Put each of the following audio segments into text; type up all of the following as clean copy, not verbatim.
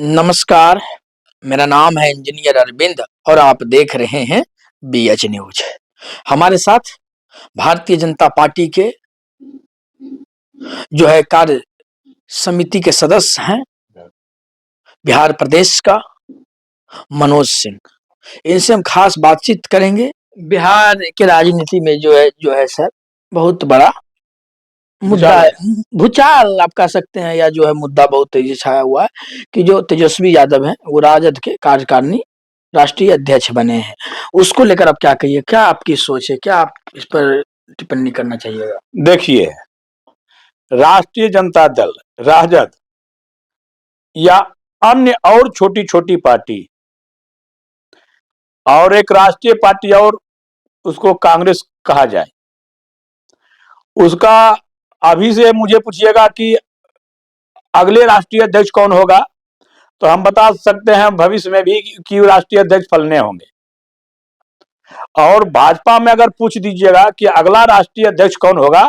नमस्कार, मेरा नाम है इंजीनियर अरविंद और आप देख रहे हैं बीएच न्यूज। हमारे साथ भारतीय जनता पार्टी के कार्य समिति के सदस्य हैं बिहार प्रदेश का मनोज सिंह। इनसे हम खास बातचीत करेंगे। बिहार के राजनीति में सर बहुत बड़ा मुद्दा है, भूचाल आप कह सकते हैं, या मुद्दा बहुत तेजी छाया हुआ है कि जो तेजस्वी यादव हैं वो राजद के कार्यकारिणी राष्ट्रीय अध्यक्ष बने हैं। उसको लेकर आप क्या कहिए, क्या आपकी सोच है, क्या आप इस पर टिप्पणी करना चाहिएगा? देखिए, राष्ट्रीय जनता दल, राजद या अन्य और छोटी छोटी पार्टी और एक राष्ट्रीय पार्टी और उसको कांग्रेस कहा जाए, उसका अभी से मुझे पूछिएगा कि अगले राष्ट्रीय अध्यक्ष कौन होगा, तो हम बता सकते हैं भविष्य में भी कि राष्ट्रीय अध्यक्ष फलने होंगे। और भाजपा में अगर पूछ दीजिएगा कि अगला राष्ट्रीय अध्यक्ष कौन होगा,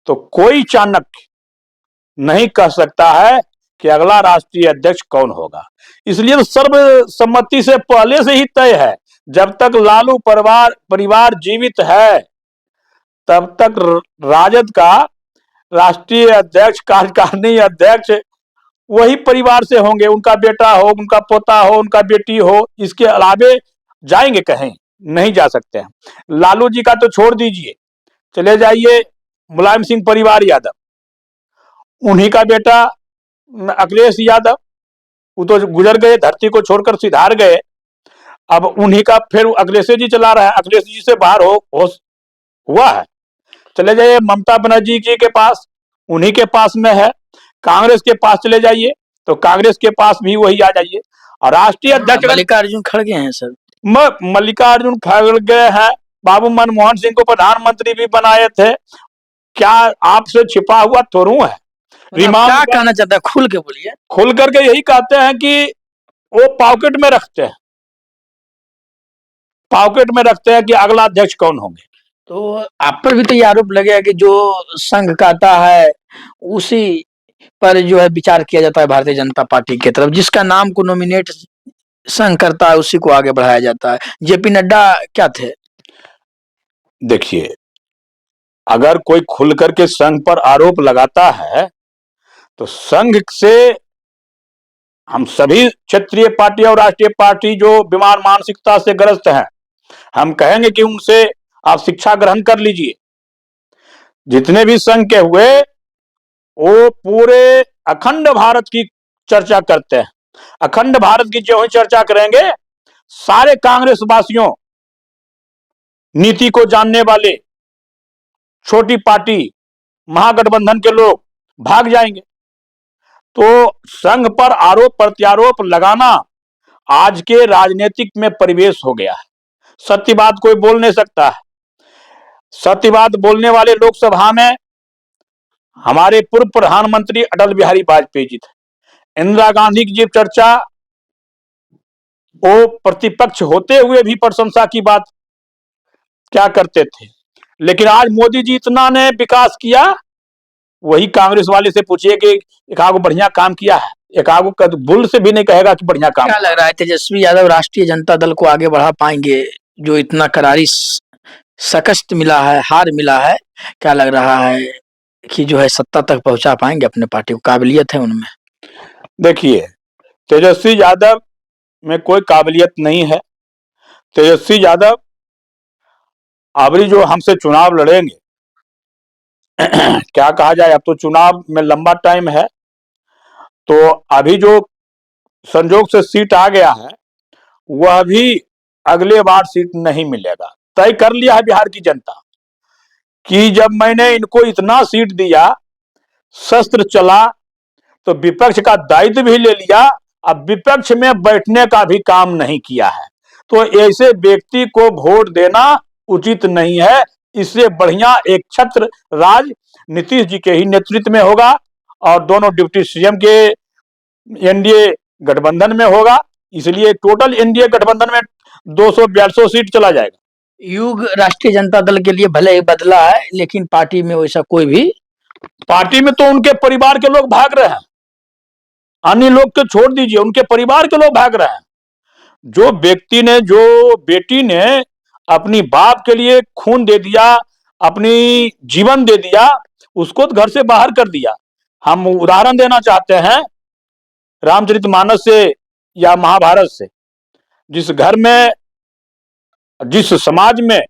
तो कोई चाणक्य नहीं कह सकता है कि अगला राष्ट्रीय अध्यक्ष कौन होगा। इसलिए तो सर्वसम्मति से पहले से ही तय है, जब तक लालू परिवार जीवित है तब तक राजद का राष्ट्रीय अध्यक्ष, कार्यकारिणी अध्यक्ष वही परिवार से होंगे। उनका बेटा हो, उनका पोता हो, उनका बेटी हो, इसके अलावे जाएंगे कहीं नहीं जा सकते हैं। लालू जी का तो छोड़ दीजिए, चले जाइए मुलायम सिंह परिवार यादव, उन्हीं का बेटा अखिलेश यादव, वो तो गुजर गए, धरती को छोड़कर सिधार गए। अब उन्हीं का फिर अखिलेश जी चला रहा है, अखिलेश जी से बाहर हुआ है। चले जाइए ममता बनर्जी जी के पास, उन्हीं के पास में है। कांग्रेस के पास चले जाइए तो कांग्रेस के पास भी वही आ जाइए। और राष्ट्रीय अध्यक्ष मल्लिकार्जुन खड़गे हैं सर। मल्लिकार्जुन खड़गे हैं, बाबू मनमोहन सिंह को प्रधानमंत्री भी बनाए थे। क्या आपसे छिपा हुआ थोड़ू है? क्या कहना चाहता है, खुल के बोलिए। खुल करके यही कहते हैं कि वो पॉकेट में रखते हैं कि अगला अध्यक्ष कौन होंगे। तो आप पर भी तो ये आरोप लगेगा कि जो संघ कहता है उसी पर विचार किया जाता है भारतीय जनता पार्टी की तरफ, जिसका नाम को नॉमिनेट संघ करता है उसी को आगे बढ़ाया जाता है। जेपी नड्डा क्या थे? देखिए, अगर कोई खुल करके संघ पर आरोप लगाता है तो संघ से हम सभी क्षेत्रीय पार्टी और राष्ट्रीय पार्टी जो बीमार मानसिकता से ग्रस्त हैं, हम कहेंगे कि उनसे आप शिक्षा ग्रहण कर लीजिए। जितने भी संघ के हुए वो पूरे अखंड भारत की चर्चा करते हैं। अखंड भारत की जो ही चर्चा करेंगे, सारे कांग्रेस वासियों, नीति को जानने वाले, छोटी पार्टी, महागठबंधन के लोग भाग जाएंगे। तो संघ पर आरोप प्रत्यारोप लगाना आज के राजनीतिक में परिवेश हो गया है। सत्य बात कोई बोल नहीं सकता है। सत्य बात बोलने वाले लोकसभा में हमारे पूर्व प्रधानमंत्री अटल बिहारी वाजपेयी जी थे। इंदिरा गांधी की चर्चा वो प्रतिपक्ष होते हुए भी प्रशंसा की बात क्या करते थे। लेकिन आज मोदी जी इतना ने विकास किया, वही कांग्रेस वाले से पूछिए कि एक आगो बढ़िया काम किया है, एक आगो बुल से भी नहीं कहेगा कि बढ़िया काम। क्या लग रहा है तेजस्वी यादव राष्ट्रीय जनता दल को आगे बढ़ा पाएंगे? जो इतना करारी शिकस्त मिला है, हार मिला है, क्या लग रहा है कि सत्ता तक पहुंचा पाएंगे अपने पार्टी को? काबिलियत है उनमें? देखिए, तेजस्वी यादव में कोई काबिलियत नहीं है। तेजस्वी यादव अभी जो हमसे चुनाव लड़ेंगे क्या कहा जाए, अब तो चुनाव में लंबा टाइम है, तो अभी जो संजोग से सीट आ गया है वह भी अगले बार सीट नहीं मिलेगा। तय कर लिया है बिहार की जनता कि जब मैंने इनको इतना सीट दिया, शस्त्र चला, तो विपक्ष का दायित्व भी ले लिया, अब विपक्ष में बैठने का भी काम नहीं किया है। तो ऐसे व्यक्ति को वोट देना उचित नहीं है। इससे बढ़िया एक छत्र राज नीतीश जी के ही नेतृत्व में होगा और दोनों डिप्टी सीएम के एनडीए गठबंधन में होगा। इसलिए टोटल एनडीए गठबंधन में 242 सीट चला जाएगा। युग राष्ट्रीय जनता दल के लिए भले ही बदला है, लेकिन पार्टी में वैसा कोई भी, पार्टी में तो उनके परिवार के लोग भाग रहे हैं। अन्य लोग तो छोड़ दीजिए, उनके परिवार के लोग भाग रहे हैं। जो व्यक्ति ने, जो बेटी ने अपनी बाप के लिए खून दे दिया, अपनी जीवन दे दिया, उसको तो घर से बाहर कर दिया। हम उदाहरण देना चाहते हैं रामचरितमानस से या महाभारत से। जिस घर में, जिस समाज में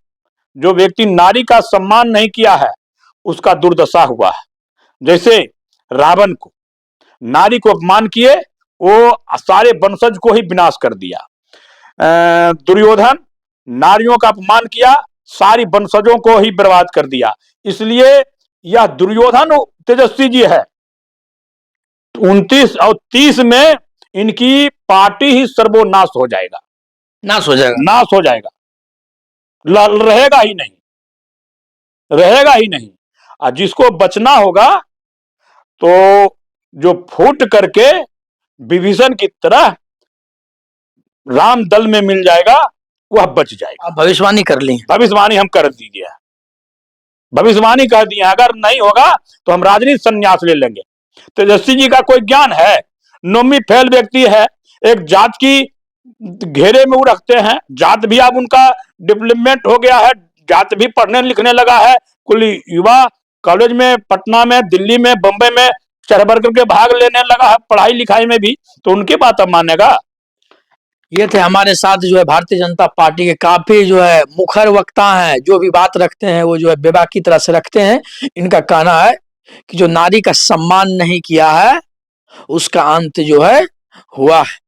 जो व्यक्ति नारी का सम्मान नहीं किया है, उसका दुर्दशा हुआ है। जैसे रावण को नारी को अपमान किए, वो सारे वंशज को ही विनाश कर दिया। दुर्योधन नारियों का अपमान किया, सारी वंशजों को ही बर्बाद कर दिया। इसलिए यह दुर्योधन तेजस्वी जी है। 29 और 30 में इनकी पार्टी ही सर्वनाश हो जाएगा, नाश हो जाएगा, नाश हो जाएगा, रहेगा ही नहीं, रहेगा ही नहीं। और जिसको बचना होगा तो जो फूट करके विभीषण की तरह राम दल में मिल जाएगा, वह बच जाएगा। आप भविष्यवाणी कर ली, भविष्यवाणी हम कर दीजिए, भविष्यवाणी कर दिए। अगर नहीं होगा तो हम राजनीति संन्यास ले लेंगे। तेजस्वी जी का कोई ज्ञान है? नौवीं फेल व्यक्ति है, एक जात की घेरे में वो रखते हैं। जात भी अब उनका डेवलपमेंट हो गया है, जात भी पढ़ने लिखने लगा है। कुल युवा कॉलेज में, पटना में, दिल्ली में, बंबई में चढ़ बढ़ करके भाग लेने लगा है, पढ़ाई लिखाई में भी। तो उनकी बात अब मानेगा? ये थे हमारे साथ जो है भारतीय जनता पार्टी के काफी जो है मुखर वक्ता हैं, जो भी बात रखते हैं वो जो है बेबाकी तरह से रखते हैं। इनका कहना है कि जो नारी का सम्मान नहीं किया है उसका अंत जो है हुआ है।